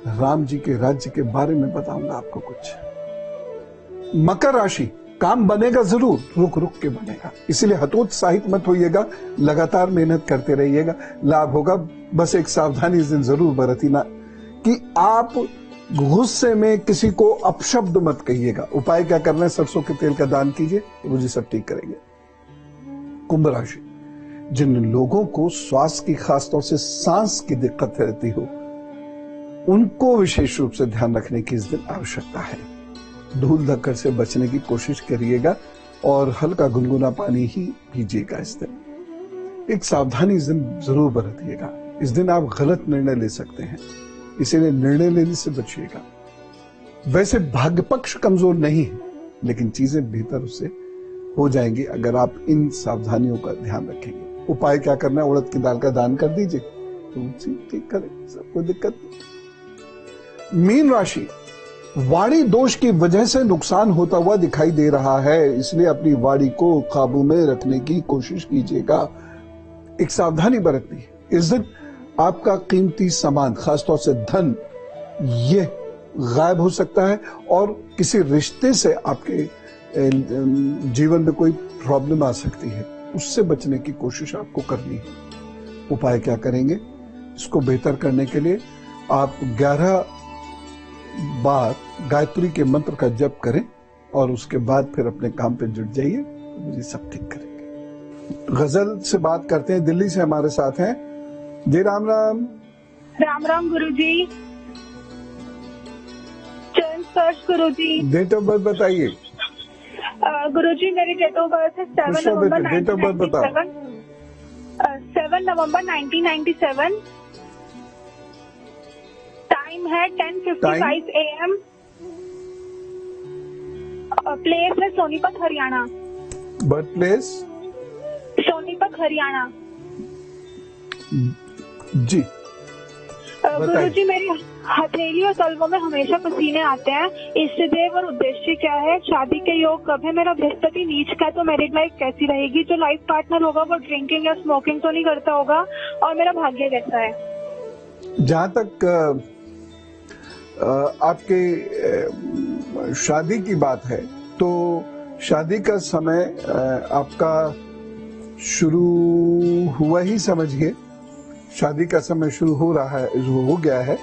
राम जी के राज्य के बारे में बताऊंगा आपको कुछ। मकर राशि, काम बनेगा जरूर, रुक रुक के बनेगा, इसलिए हतोत्साहित मत होइएगा, लगातार मेहनत करते रहिएगा, लाभ होगा। बस एक सावधानी इस दिन जरूर बरतीना कि आप गुस्से में किसी को अपशब्द मत कहिएगा। उपाय क्या करना है, सरसों के तेल का दान कीजिए, वो जी सब ठीक करेंगे। कुंभ राशि, जिन लोगों को श्वास की, खासतौर से सांस की दिक्कत रहती हो, उनको विशेष रूप से ध्यान रखने की इस दिन आवश्यकता है। धूल धक्कर से बचने की कोशिश करिएगा और हल्का गुनगुना पानी ही पीजिएगा। इस दिन एक सावधानी इस दिन जरूर बरतिएगा। इस दिन आप गलत निर्णय ले सकते हैं, इसीलिए निर्णय लेने से बचिएगा। वैसे भाग्य पक्ष कमजोर नहीं है, लेकिन चीजें बेहतर उससे हो जाएंगी अगर आप इन सावधानियों का ध्यान रखेंगे। उपाय क्या करना है, उड़द की दाल का दान कर दीजिए, तो ठीक करे, सब कोई दिक्कत नहीं। मीन राशि, वाणी दोष की वजह से नुकसान होता हुआ दिखाई दे रहा है, इसलिए अपनी वाणी को काबू में रखने की कोशिश कीजिएगा। एक सावधानी बरतनी है। इस दिन आपका कीमती सामान, खासतौर से धन, ये गायब हो सकता है और किसी रिश्ते से आपके जीवन में कोई प्रॉब्लम आ सकती है, उससे बचने की कोशिश आपको करनी है। उपाय क्या करेंगे, इसको बेहतर करने के लिए आप 11 बार गायत्री के मंत्र का जप करें और उसके बाद फिर अपने काम पे जुट जाइए, तो मुझे सब ठीक करेंगे। गजल से बात करते हैं, दिल्ली से हमारे साथ हैं जी। राम राम। राम राम गुरुजी। चरण स्पर्श गुरुजी। डेट ऑफ बर्थ बताइए। गुरुजी मेरी डेट ऑफ बर्थ है 7 नवंबर डेट ऑफ बर्थ बताओ। 7 नवंबर 1997। टाइम है 10:55 AM। प्लेस है सोनीपत हरियाणा। बर्थ प्लेस सोनीपत हरियाणा जी। गुरुजी मेरी हथेली और तलवों में हमेशा पसीने आते हैं, इष्ट देव और उद्देश्य क्या है, शादी के योग कब है, मेरा बृहस्पति नीच का, तो मैरिड लाइफ कैसी रहेगी, जो लाइफ पार्टनर होगा वो ड्रिंकिंग या स्मोकिंग तो नहीं करता होगा, और मेरा भाग्य कैसा है। जहां तक आपके शादी की बात है, तो शादी का समय आपका शुरू हुआ ही समझिए। शादी का समय शुरू हो रहा है, हो गया है।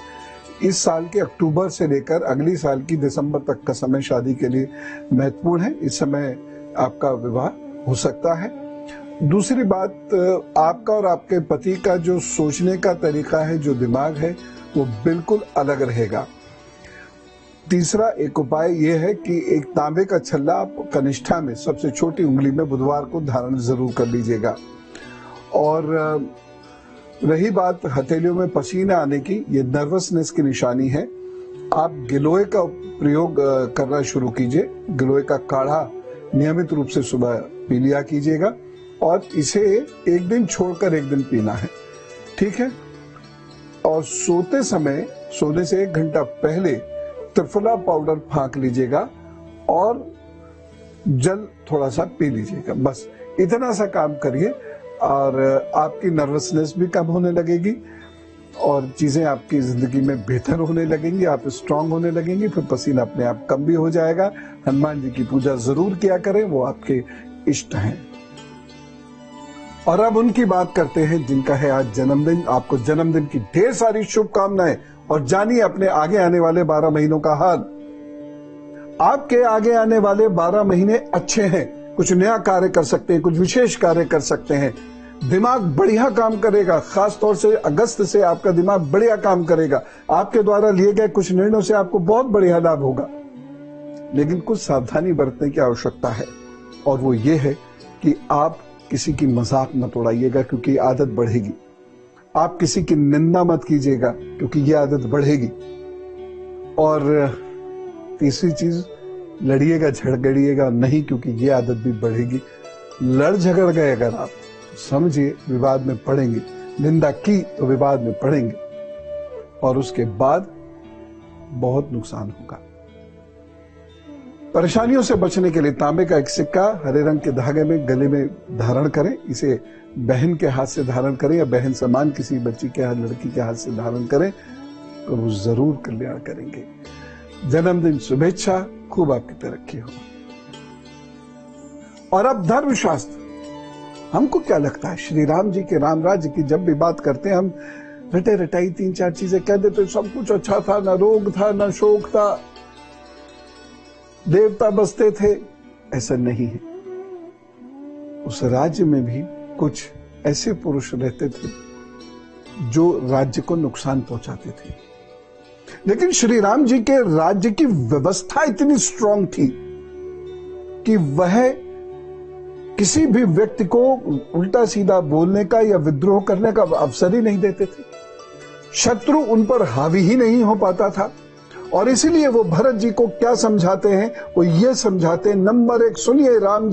इस साल के अक्टूबर से लेकर अगली साल की दिसंबर तक का समय शादी के लिए महत्वपूर्ण है। इस समय आपका विवाह हो सकता है। दूसरी बात, आपका और आपके पति का जो सोचने का तरीका है, जो दिमाग है, वो बिल्कुल अलग रहेगा। तीसरा एक उपाय यह है कि एक तांबे का छल्ला आप कनिष्ठा में सबसे छोटी उंगली में बुधवार को धारण जरूर कर लीजिएगा। और रही बात हथेलियों में पसीना आने की, ये नर्वसनेस की निशानी है। आप गिलोय का प्रयोग करना शुरू कीजिए। गिलोय का काढ़ा नियमित रूप से सुबह पी लिया कीजिएगा और इसे एक दिन छोड़कर एक दिन पीना है, ठीक है। और सोते समय, सोने से 1 घंटा पहले त्रिफला पाउडर फाँक लीजिएगा और जल थोड़ा सा पी लीजिएगा। बस इतना सा काम करिए और आपकी नर्वसनेस भी कम होने लगेगी और चीजें आपकी जिंदगी में बेहतर होने लगेंगी, आप स्ट्रांग होने लगेंगे, फिर पसीना अपने आप कम भी हो जाएगा। हनुमान जी की पूजा जरूर किया करें, वो आपके इष्ट हैं। और अब उनकी बात करते हैं जिनका है आज जन्मदिन। आपको जन्मदिन की ढेर सारी शुभकामनाएं और जानिए अपने आगे आने वाले 12 महीनों का हाल। आपके आगे आने वाले 12 महीने अच्छे हैं। कुछ नया कार्य कर सकते हैं, कुछ विशेष कार्य कर सकते हैं। दिमाग बढ़िया काम करेगा, खास तौर से अगस्त से आपका दिमाग बढ़िया काम करेगा। आपके द्वारा लिए गए कुछ निर्णयों से आपको बहुत बढ़िया लाभ होगा, लेकिन कुछ सावधानी बरतने की आवश्यकता है। और वो ये है कि आप किसी की मजाक मत उड़ाइएगा, क्योंकि आदत बढ़ेगी। आप किसी की निंदा मत कीजिएगा, क्योंकि ये आदत बढ़ेगी। और तीसरी चीज, लड़िएगा झगड़िएगा नहीं, क्योंकि ये आदत भी बढ़ेगी। लड़ झगड़ गए अगर आप, समझिए विवाद में पड़ेंगे। निंदा की तो विवाद में पड़ेंगे और उसके बाद बहुत नुकसान होगा। परेशानियों से बचने के लिए तांबे का एक सिक्का हरे रंग के धागे में गले में धारण करें। इसे बहन के हाथ से धारण करें या बहन समान किसी बच्ची के हाथ, लड़की के हाथ से धारण करें। और वो जरूर कल्याण करेंगे। जन्मदिन शुभेच्छा, खूब आपकी तरक्की हो। और अब धर्मशास्त्र, हमको क्या लगता है श्री राम जी के राम राज्य की जब भी बात करते हैं हम रटे रटाई 3-4 चीजें कह देते, सब कुछ अच्छा था, ना रोग था ना शोक था, देवता बसते थे। ऐसा नहीं है। उस राज्य में भी कुछ ऐसे पुरुष रहते थे जो राज्य को नुकसान पहुंचाते थे, लेकिन श्री राम जी के राज्य की व्यवस्था इतनी स्ट्रांग थी कि वह किसी भी व्यक्ति को उल्टा सीधा बोलने का या विद्रोह करने का अवसर ही नहीं देते थे। शत्रु उन पर हावी ही नहीं हो पाता था। और इसीलिए वो भरत जी को क्या समझाते हैं, वो ये समझाते हैं, नंबर 1 सुनिए राम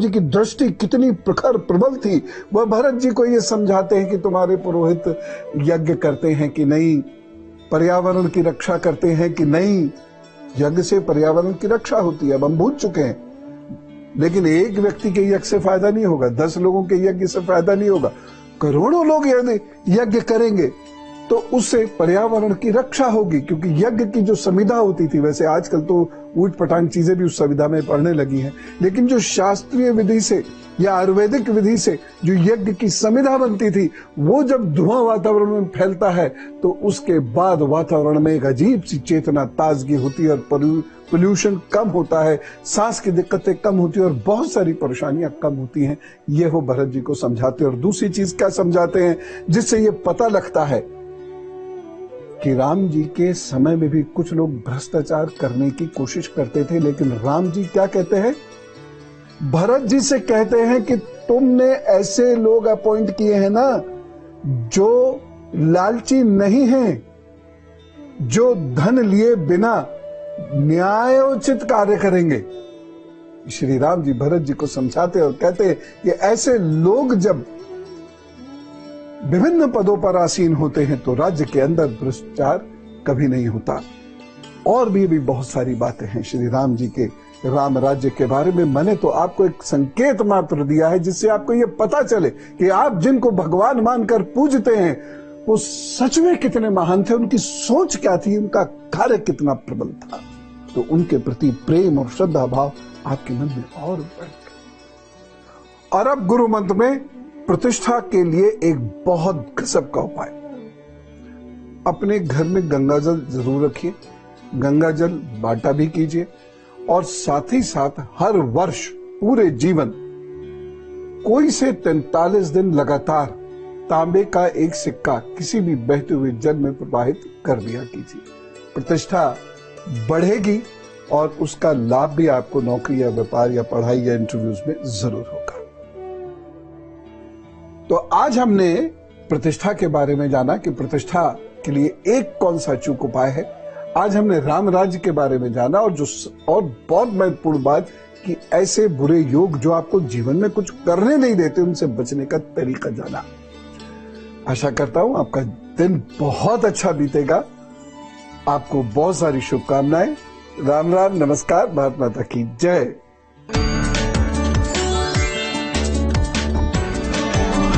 जी की दृष्टि कितनी प्रखर प्रबल थी। वह भरत जी को ये समझाते हैं कि तुम्हारे पुरोहित यज्ञ करते हैं कि नहीं, पर्यावरण की रक्षा करते हैं कि नहीं। यज्ञ से पर्यावरण की रक्षा होती है, अब हम भूल चुके हैं। लेकिन एक व्यक्ति के यज्ञ से फायदा नहीं होगा, 10 लोगों के यज्ञ से फायदा नहीं होगा। करोड़ों लोग यदि यज्ञ करेंगे तो उससे पर्यावरण की रक्षा होगी, क्योंकि यज्ञ की जो संविधा होती थी, वैसे आजकल तो ऊट पटांग चीजें भी उस संविधा में पढ़ने लगी हैं, लेकिन जो शास्त्रीय विधि से या आयुर्वेदिक विधि से जो यज्ञ की संविधा बनती थी, वो जब धुआं वातावरण में फैलता है तो उसके बाद वातावरण में एक अजीब सी चेतना, ताजगी होती है और पोल्यूशन कम होता है, सांस की दिक्कतें कम होती है और बहुत सारी परेशानियां कम होती हैं। ये वो भरत जी को समझाते हैं। और दूसरी चीज क्या समझाते हैं जिससे ये पता लगता है कि राम जी के समय में भी कुछ लोग भ्रष्टाचार करने की कोशिश करते थे, लेकिन राम जी क्या कहते हैं, भरत जी से कहते हैं कि तुमने ऐसे लोग अपॉइंट किए हैं ना जो लालची नहीं हैं, जो धन लिए बिना न्यायोचित कार्य करेंगे। श्री राम जी भरत जी को समझाते और कहते हैं कि ऐसे लोग जब विभिन्न पदों पर आसीन होते हैं तो राज्य के अंदर भ्रष्टाचार कभी नहीं होता। और भी बहुत सारी बातें हैं श्री राम जी के राम राज्य के बारे में। मैंने तो आपको एक संकेत मात्र दिया है जिससे आपको यह पता चले कि आप जिनको भगवान मानकर पूजते हैं वो सच में कितने महान थे, उनकी सोच क्या थी, उनका कार्य कितना प्रबल था। तो उनके प्रति प्रेम और श्रद्धा भाव आपके मन में और बढ़ गया। और अब गुरु मंत्र में प्रतिष्ठा के लिए एक बहुत गजब का उपाय, अपने घर में गंगा जल जरूर रखिए, गंगा जल बांटा भी कीजिए और साथ ही साथ हर वर्ष पूरे जीवन कोई से 43 दिन लगातार तांबे का एक सिक्का किसी भी बहते हुए जल में प्रवाहित कर दिया कीजिए। प्रतिष्ठा बढ़ेगी और उसका लाभ भी आपको नौकरी या व्यापार या पढ़ाई या इंटरव्यूज में जरूर होगा। तो आज हमने प्रतिष्ठा के बारे में जाना कि प्रतिष्ठा के लिए एक कौन सा अचूक उपाय है। आज हमने राम राज्य के बारे में जाना और बहुत महत्वपूर्ण बात कि ऐसे बुरे योग जो आपको जीवन में कुछ करने नहीं देते उनसे बचने का तरीका जाना। आशा करता हूं आपका दिन बहुत अच्छा बीतेगा। आपको बहुत सारी शुभकामनाएं। राम राम, नमस्कार, भारत माता की जय।